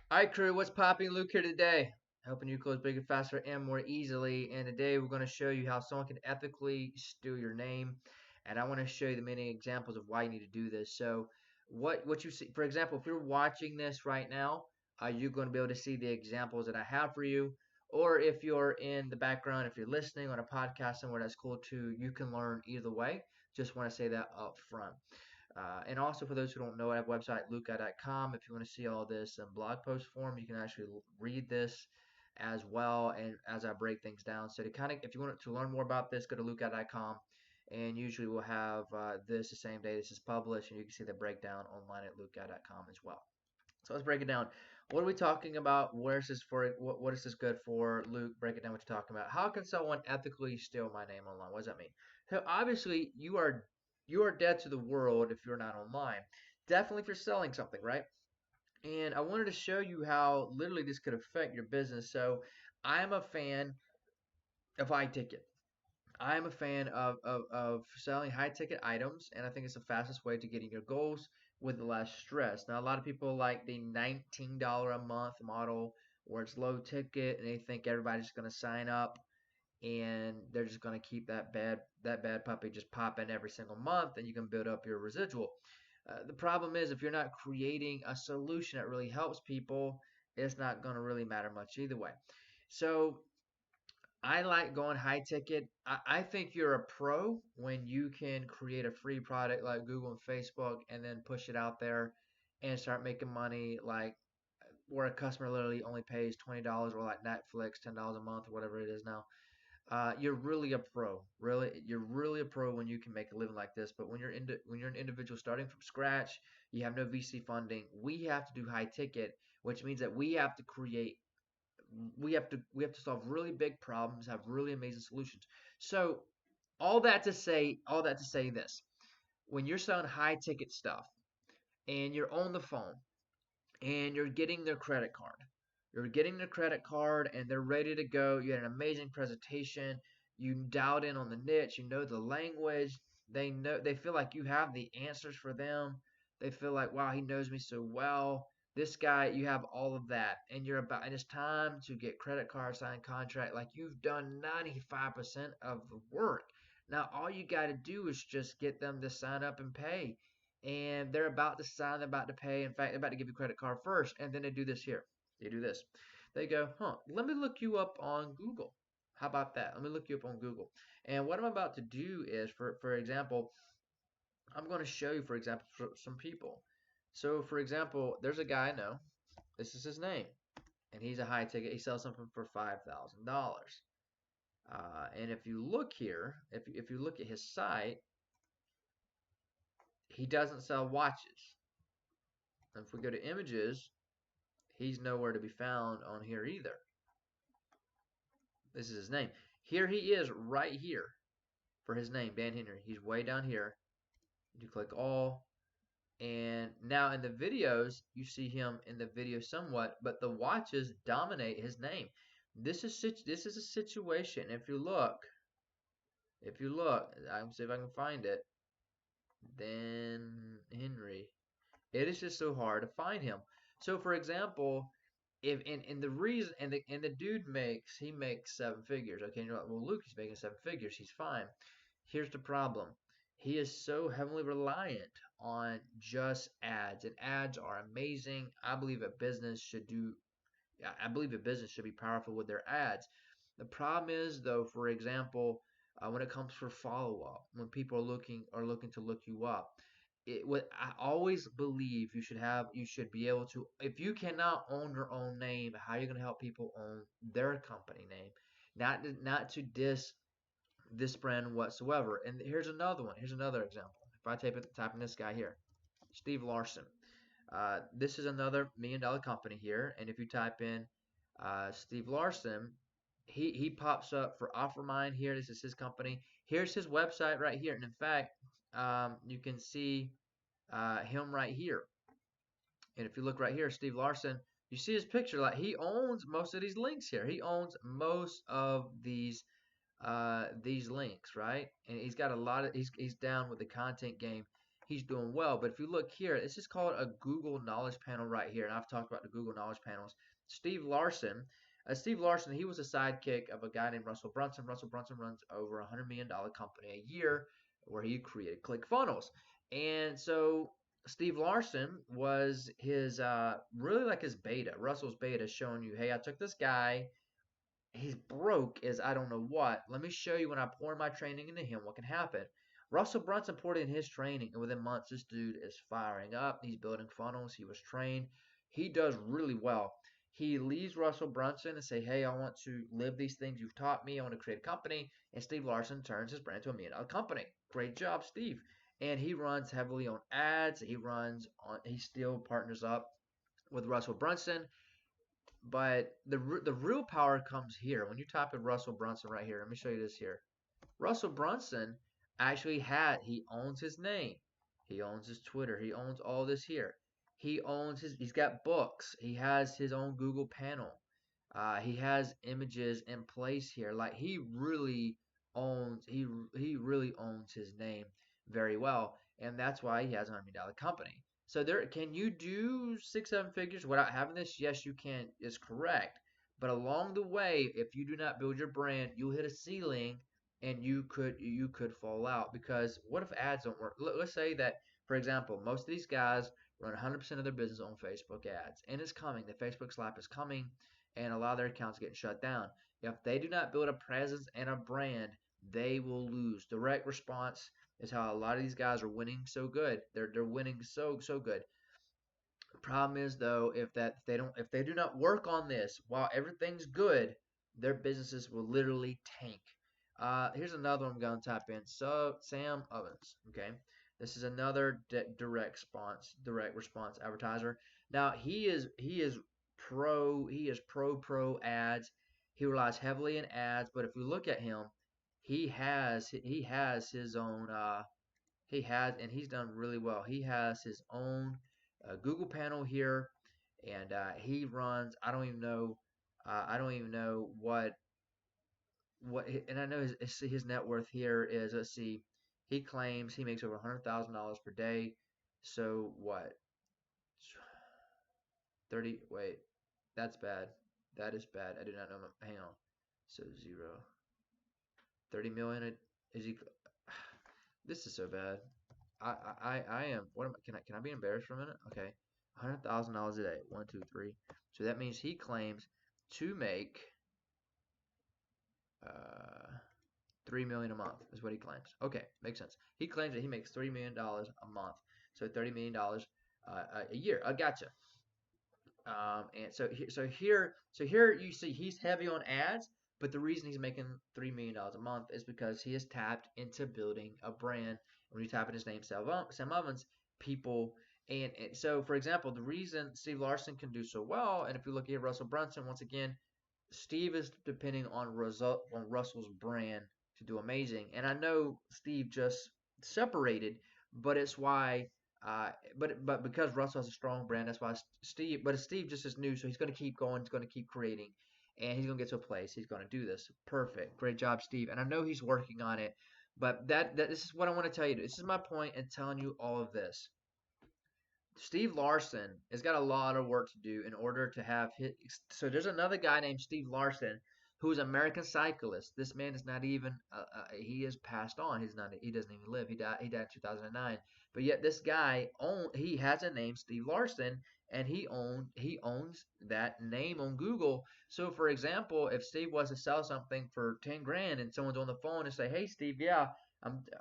All right, crew, what's popping? Luke here today, helping you close bigger, faster, and more easily. And today we're going to show you how someone can ethically steal your name. And I want to show you the many examples of why you need to do this. So, what you see, for example, if you're watching this right now, you're going to be able to see the examples that I have for you. Or if you're in the background, if you're listening on a podcast somewhere, that's cool too. You can learn either way. Just want to say that up front. And also, for those who don't know, I have a website, luca.com. If you want to see all this in blog post form, you can actually read this as well, and as I break things down. So, to kind of, if you want to learn more about this, go to luca.com. And usually we'll have this the same day this is published, and you can see the breakdown online at luca.com as well. So let's break it down. What are we talking about? Where is this for? What is this good for? Luke, break it down what you're talking about. How can someone ethically steal my name online? What does that mean? So obviously you are dead to the world if you're not online. Definitely if you're selling something, right? And I wanted to show you how literally this could affect your business. So I'm a fan of iTicket. I'm a fan of selling high ticket items, and I think it's the fastest way to getting your goals with less stress. Now, a lot of people like the $19 a month model where it's low ticket, and they think everybody's going to sign up and they're just going to keep that bad puppy just popping every single month, and you can build up your residual. The problem is if you're not creating a solution that really helps people, it's not going to really matter much either way. So I like going high ticket. I think you're a pro when you can create a free product like Google and Facebook and then push it out there and start making money like where a customer literally only pays $20 or like Netflix, $10 a month or whatever it is now. You're really a pro. Really, you're really a pro when you can make a living like this. But when you're an individual starting from scratch, you have no VC funding. We have to do high ticket, which means that we have to solve really big problems, have really amazing solutions. So all that to say this: when you're selling high ticket stuff and you're on the phone and you're getting their credit card and they're ready to go, you had an amazing presentation, you dialed in on the niche, you know the language, they feel like you have the answers for them. They feel like, wow, he knows me so well. This guy, you have all of that, and it's time to get credit card, sign contract. Like you've done 95% of the work. Now all you got to do is just get them to sign up and pay, and they're about to sign, they're about to pay. In fact, they're about to give you a credit card first, and then they do this here. They do this. They go, huh, let me look you up on Google. How about that? Let me look you up on Google. And what I'm about to do is, for example, I'm going to show you, for example, for some people. So, for example, there's a guy I know. This is his name, and he's a high ticket. He sells something for $5,000. And if you look here, if you look at his site, he doesn't sell watches. And if we go to images, he's nowhere to be found on here either. This is his name. Here he is right here for his name, Dan Henry. He's way down here. You click all. And now in the videos, you see him in the video somewhat, but the watches dominate his name. This is a situation. If you look, I can see if I can find it. Dan Henry. It is just so hard to find him. So for example, if and the reason and the dude he makes 7 figures. Okay, and you're like, well, Luke, he's making 7 figures. He's fine. Here's the problem. He is so heavily reliant on just ads, and ads are amazing. I believe a business should be powerful with their ads. The problem is, though, for example, when it comes for follow up, when people are looking to look you up, what I always believe you should be able to, if you cannot own your own name, how are you going to help people own their company name? Not to this brand whatsoever. And here's another one. Here's another example. If I type in this guy here, Steve Larson. This is another $1 million company here, and if you type in Steve Larson, he pops up for OfferMind here. This is his company. Here's his website right here, and in fact, you can see him right here. And if you look right here, Steve Larson, you see his picture. Like he owns most of these links here. He owns most of these links, right? And he's got a lot of he's down with the content game. he's doing well. But if you look here, this is called a Google Knowledge Panel right here, and I've talked about the Google Knowledge Panels. Steve Larson, he was a sidekick of a guy named Russell Brunson. Russell Brunson runs over $100 million company a year where he created ClickFunnels. And so Steve Larson was his really like his beta, Russell's beta, showing you, hey, I took this guy. He's broke as I don't know what. Let me show you when I pour my training into him, what can happen. Russell Brunson poured in his training, and within months, this dude is firing up. He's building funnels. He was trained. He does really well. He leaves Russell Brunson and say, hey, I want to live these things you've taught me. I want to create a company. And Steve Larson turns his brand to $1 million company. Great job, Steve. And he runs heavily on ads. He still partners up with Russell Brunson. But the real power comes here. When you type in Russell Brunson right here, let me show you this here. Russell Brunson he owns his name. He owns his Twitter. He owns all this here. He's got books. He has his own Google panel. He has images in place here. Like he really owns his name very well, and that's why he has a $100 million company. So can you do 6, 7 figures without having this? Yes, you can. Is correct. But along the way, if you do not build your brand, you'll hit a ceiling, and you could fall out. Because what if ads don't work? Let's say that, for example, most of these guys run 100% of their business on Facebook ads, and it's coming. The Facebook slap is coming, and a lot of their accounts getting shut down. If they do not build a presence and a brand, they will lose. Direct response is how a lot of these guys are winning so good. They're winning so good. The problem is though, if they do not work on this while everything's good, their businesses will literally tank. Here's another one I'm going to type in. So Sam Ovens. Okay, this is another direct response advertiser. Now he is pro ads. He relies heavily in ads, but if we look at him, he has his own and he's done really well. He has his own Google panel here, and he runs. I don't even know. I don't even know and I know his net worth here is. Let's see. He claims he makes over $100,000 per day. So what? 30. Wait, that's bad. That is bad. I do not know. Hang on. So 30 million. Is he? This is so bad. I am. What am I? Can I be embarrassed for a minute? Okay, $100,000 a day. 1, 2, 3. So that means he claims to make uh 3 million a month is what he claims. Okay, makes sense. He claims that he makes $3 million a month. So $30 million a year. I gotcha. And so here you see he's heavy on ads, but the reason he's making $3 million a month is because he has tapped into building a brand. When you type in his name, Sam Ovens, people and so for example, the reason Steve Larson can do so well, and if you look at Russell Brunson, once again, Steve is depending on Russell's brand to do amazing. And I know Steve just separated, but it's why but because Russell has a strong brand, that's why Steve. But Steve just is new, so he's going to keep going. He's going to keep creating, and he's going to get to a place. He's going to do this. Perfect, great job, Steve. And I know he's working on it. But that this is what I want to tell you. This is my point in telling you all of this. Steve Larson has got a lot of work to do in order to have his. So there's another guy named Steve Larson who's an American cyclist. This man is not even. He has passed on. He's not. He doesn't even live. He died. He died in 2009. But yet this guy he has a name, Steve Larson, and he owns that name on Google. So for example, if Steve was to sell something for 10 grand and someone's on the phone and say, "Hey Steve, yeah,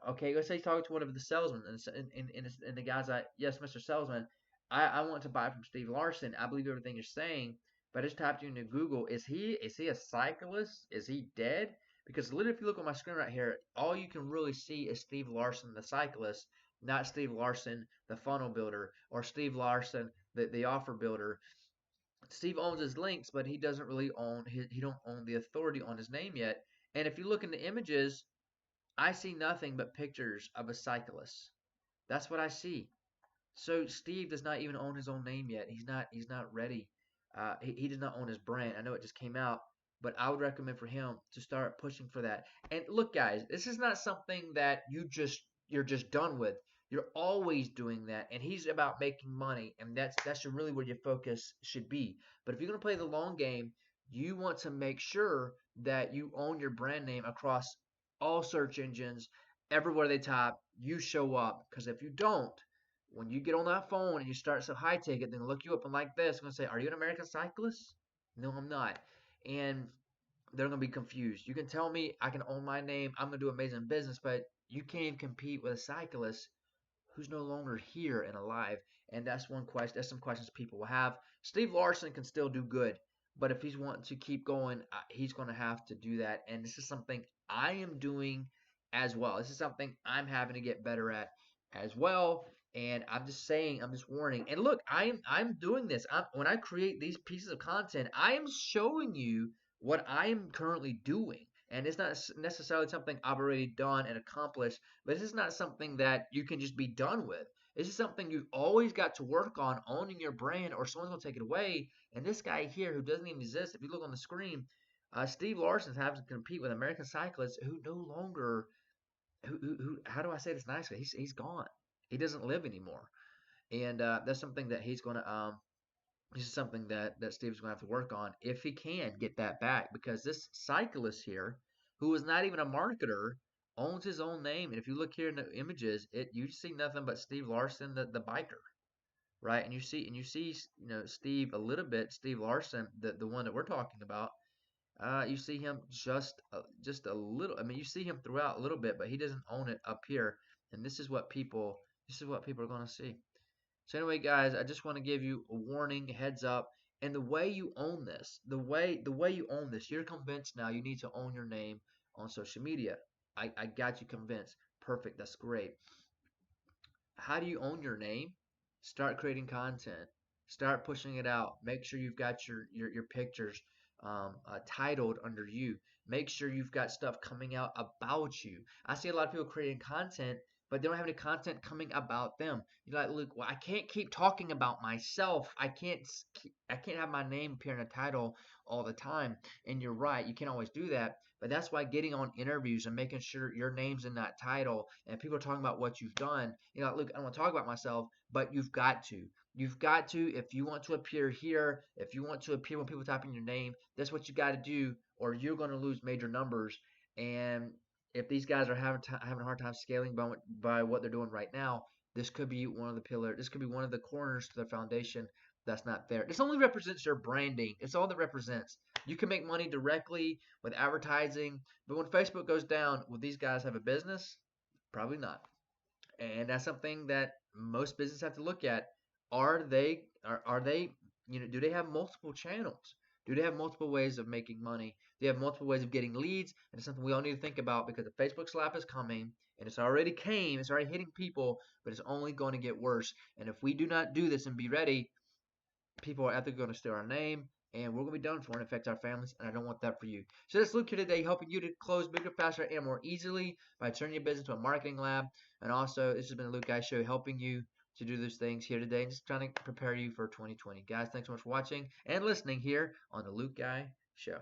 okay." Let's say he's talking to one of the salesmen, and the guy's like, "Yes, Mr. Salesman, I want to buy from Steve Larson. I believe everything you're saying." But I just typed into Google. Is he a cyclist? Is he dead? Because literally, if you look on my screen right here, all you can really see is Steve Larson, the cyclist, not Steve Larson, the funnel builder, or Steve Larson, the offer builder. Steve owns his links, but he doesn't really he don't own the authority on his name yet. And if you look in the images, I see nothing but pictures of a cyclist. That's what I see. So Steve does not even own his own name yet. He's not ready. He does not own his brand. I know it just came out, but I would recommend for him to start pushing for that. And look, guys, this is not something that you're just done with. You're always doing that, and he's about making money, and that's really where your focus should be. But if you're going to play the long game, you want to make sure that you own your brand name across all search engines, everywhere they type, you show up. Because if you don't, when you get on that phone and you start some high ticket, then look you up and like this, going to say, "Are you an American Cyclist?" No, I'm not. And they're going to be confused. You can tell me I can own my name, I'm going to do amazing business, but you can't even compete with a cyclist who's no longer here and alive. And that's one question. That's some questions people will have. Steve Larson can still do good, but if he's wanting to keep going, he's going to have to do that. And this is something I am doing as well. This is something I'm having to get better at as well. And I'm just saying, I'm just warning. And look, I'm doing this. When I create these pieces of content, I am showing you what I am currently doing. And it's not necessarily something I've already done and accomplished, but this is not something that you can just be done with. This is something you've always got to work on owning your brand, or someone's going to take it away. And this guy here, who doesn't even exist, if you look on the screen, Steve Larson's having to compete with American cyclists who no longer, who how do I say this nicely? He's gone. He doesn't live anymore, and that's something that he's going to this is something that Steve's going to have to work on if he can get that back, because this cyclist here, who is not even a marketer, owns his own name. And if you look here in the images, you see nothing but Steve Larson, the biker, right? And you see Steve a little bit, Steve Larson, the one that we're talking about. You see him just a little. I mean, you see him throughout a little bit, but he doesn't own it up here. And this is what people are going to see. So anyway, guys, I just want to give you a warning, a heads up. And the way you own this, the way you own this, you're convinced now you need to own your name on social media. I got you convinced. Perfect. That's great. How do you own your name? Start creating content. Start pushing it out. Make sure you've got your pictures titled under you. Make sure you've got stuff coming out about you. I see a lot of people creating content, but they don't have any content coming about them. You're like, look, well, I can't keep talking about myself. I can't have my name appear in a title all the time. And you're right, you can't always do that. But that's why getting on interviews and making sure your name's in that title and people are talking about what you've done. Look, I don't want to talk about myself, but you've got to. You've got to, if you want to appear here, if you want to appear when people type in your name, that's what you got to do, or you're going to lose major numbers. And if these guys are having a hard time scaling by what they're doing right now, this could be one of the pillars. This could be one of the corners to their foundation that's not there. This only represents your branding. It's all that represents. You can make money directly with advertising, but when Facebook goes down, will these guys have a business? Probably not. And that's something that most businesses have to look at. Are they do they have multiple channels? Do they have multiple ways of making money? Do they have multiple ways of getting leads? And it's something we all need to think about, because the Facebook slap is coming, and it's already hitting people, but it's only going to get worse. And if we do not do this and be ready, people are ethically going to steal our name, and we're going to be done for, and affect our families, and I don't want that for you. So this Luke here today, helping you to close bigger, faster, and more easily by turning your business into a marketing lab. And also, this has been the Luke Guy Show, helping you to do those things here today, and just trying to prepare you for 2020. Guys, thanks so much for watching and listening here on the Luke Guy Show.